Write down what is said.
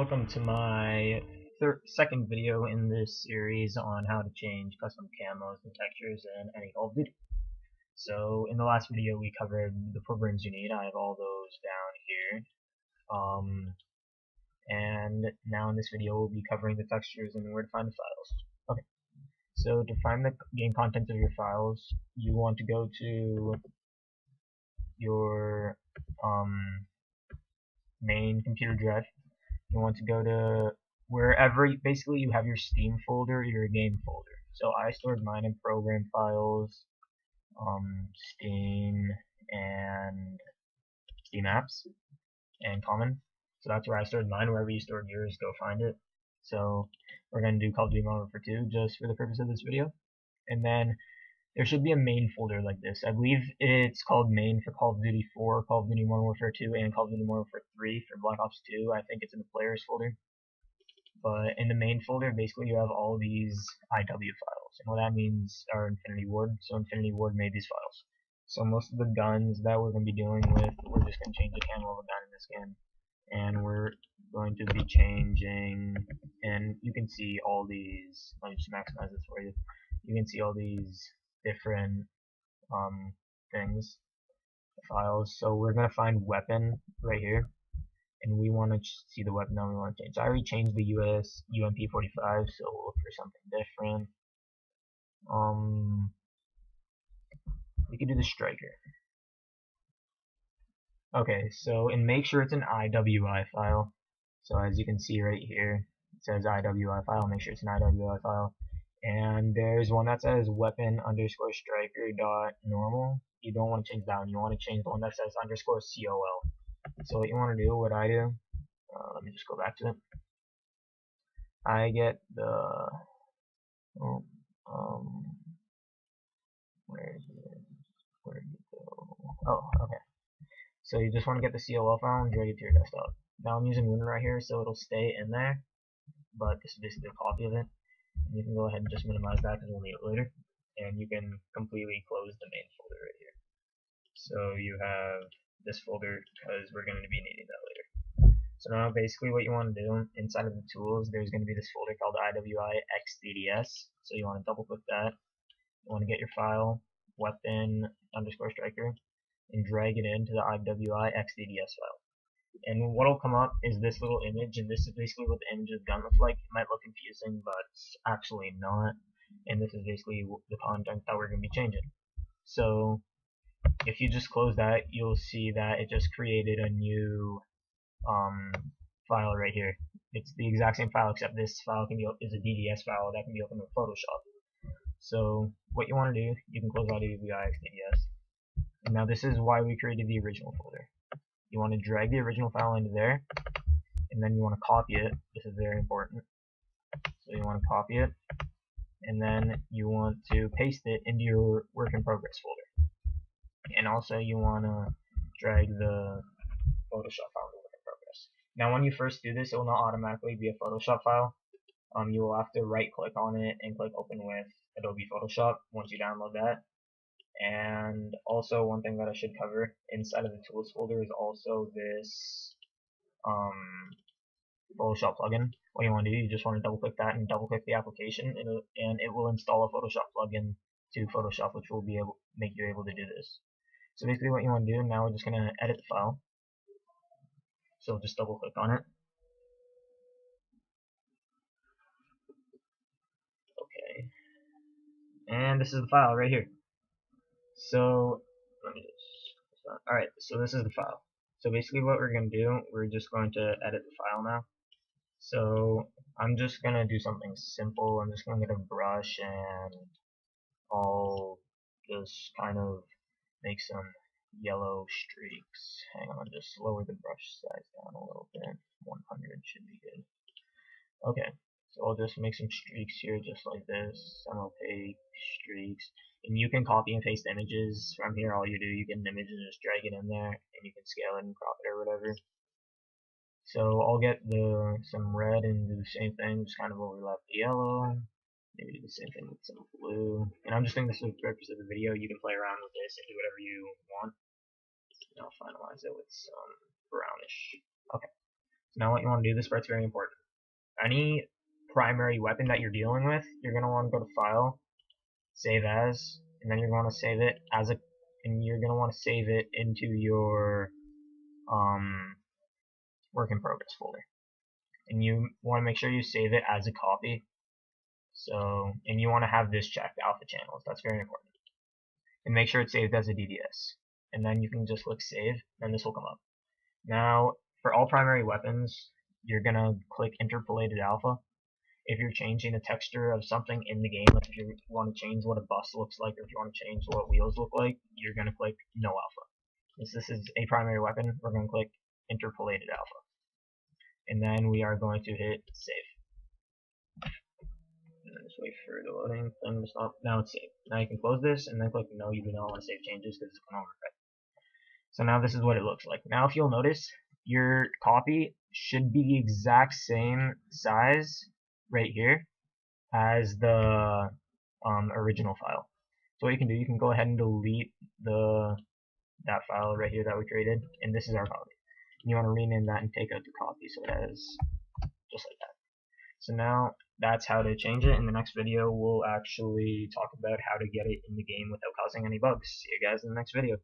welcome to my second video in this series on how to change custom camos and textures in any Call of Duty. So in the last video we covered the programs you need. I have all those down here. And now in this video we'll be covering the textures and where to find the files. Okay. So to find the game contents of your files, you want to go to your main computer drive. You want to go to wherever basically you have your Steam folder or your game folder. So I stored mine in program files, Steam and Steam apps and common. So that's where I stored mine. Wherever you stored yours, go find it. So we're going to do Call of Duty Modern Warfare 2 just for the purpose of this video. And then there should be a main folder like this. I believe it's called main for Call of Duty 4, Call of Duty Modern Warfare 2, and Call of Duty Modern Warfare 3 for Black Ops 2. I think it's in the players folder. But in the main folder, basically you have all these IW files. And what that means are Infinity Ward. So Infinity Ward made these files. So most of the guns that we're going to be dealing with, we're just going to change the camo of a gun in this game. And we're going to be changing, and you can see all these, let me just maximize this for you. You can see all these different things, files. So we're gonna find weapon right here, and we want to see the weapon that we want to change. So I already changed the US UMP45, so we'll look for something different. We could do the striker. Okay, so and make sure it's an IWI file. So as you can see right here, it says IWI file. Make sure it's an IWI file. And there's one that says weapon underscore striker dot normal. You don't want to change that one. You want to change the one that says underscore COL. So what you want to do, what I do, let me just go back to it. I get the where did you go? Oh, okay. So you just want to get the COL file and drag it to your desktop. Now I'm using Win right here, so it'll stay in there, but this is basically a copy of it. And you can go ahead and just minimize that because we'll need it later. And you can completely close the main folder right here. So you have this folder because we're going to be needing that later. So now basically what you want to do, inside of the tools, there's going to be this folder called IWI XDDS. So you want to double click that. You want to get your file, weapon underscore striker, and drag it into the IWI XDDS file. And what will come up is this little image, and this is basically what the image of the gun looks like. It might look confusing, but it's actually not. And this is basically the content that we're going to be changing. So if you just close that, you'll see that it just created a new file right here. It's the exact same file, except this file is a DDS file that can be opened with Photoshop. So what you want to do, you can close IWI XDDS. And now this is why we created the original folder. You want to drag the original file into there, and then you want to copy it. This is very important. So you want to copy it, and then you want to paste it into your work in progress folder. And also you want to drag the Photoshop file into work in progress. Now when you first do this, it will not automatically be a Photoshop file. You will have to right click on it and click open with Adobe Photoshop once you download that. And also one thing that I should cover inside of the tools folder is also this Photoshop plugin. What you want to do, you just want to double click that and double click the application, and it will install a Photoshop plugin to Photoshop, which will be able make you able to do this. So basically what you want to do, now we're just going to edit the file. So just double click on it. Okay. And this is the file right here. So let me just, alright, so this is the file. So basically what we're going to do, we're just going to edit the file now. So I'm just going to do something simple. I'm just going to get a brush and I'll just kind of make some yellow streaks. Hang on, just lower the brush size down a little bit. 100 should be good. Okay, so I'll just make some streaks here just like this, some opaque streaks. And you can copy and paste images from here. All you do, you get an image and just drag it in there, and you can scale it and crop it or whatever. So I'll get some red and do the same thing, just kind of overlap the yellow. Maybe do the same thing with some blue. And I'm just doing this for the purpose of the video. You can play around with this and do whatever you want. And I'll finalize it with some brownish. Okay. So now what you want to do, this part's very important. Any primary weapon that you're dealing with, you're going to want to go to File, Save As, and then you're going to save it as a, and you're going to want to save it into your work in progress folder. And you want to make sure you save it as a copy. So, and you want to have this checked, alpha channels. That's very important. And make sure it's saved as a DDS. And then you can just click save, and this will come up. Now, for all primary weapons, you're gonna click interpolated alpha. If you're changing the texture of something in the game, like if you want to change what a bus looks like, or if you want to change what wheels look like, you're gonna click no alpha. Since this is a primary weapon, we're gonna click interpolated alpha. And then we are going to hit save. And then just wait for the loading thing to stop. Now it's saved. Now you can close this and then click no, you do not want to save changes because it's going to overwrite. So now this is what it looks like. Now if you'll notice, your copy should be the exact same size right here as the original file. So what you can do, you can go ahead and delete that file right here that we created, and this is our copy. And you want to rename that and take out the copy so it has just like that. So now that's how to change it. In the next video, we'll actually talk about how to get it in the game without causing any bugs. See you guys in the next video.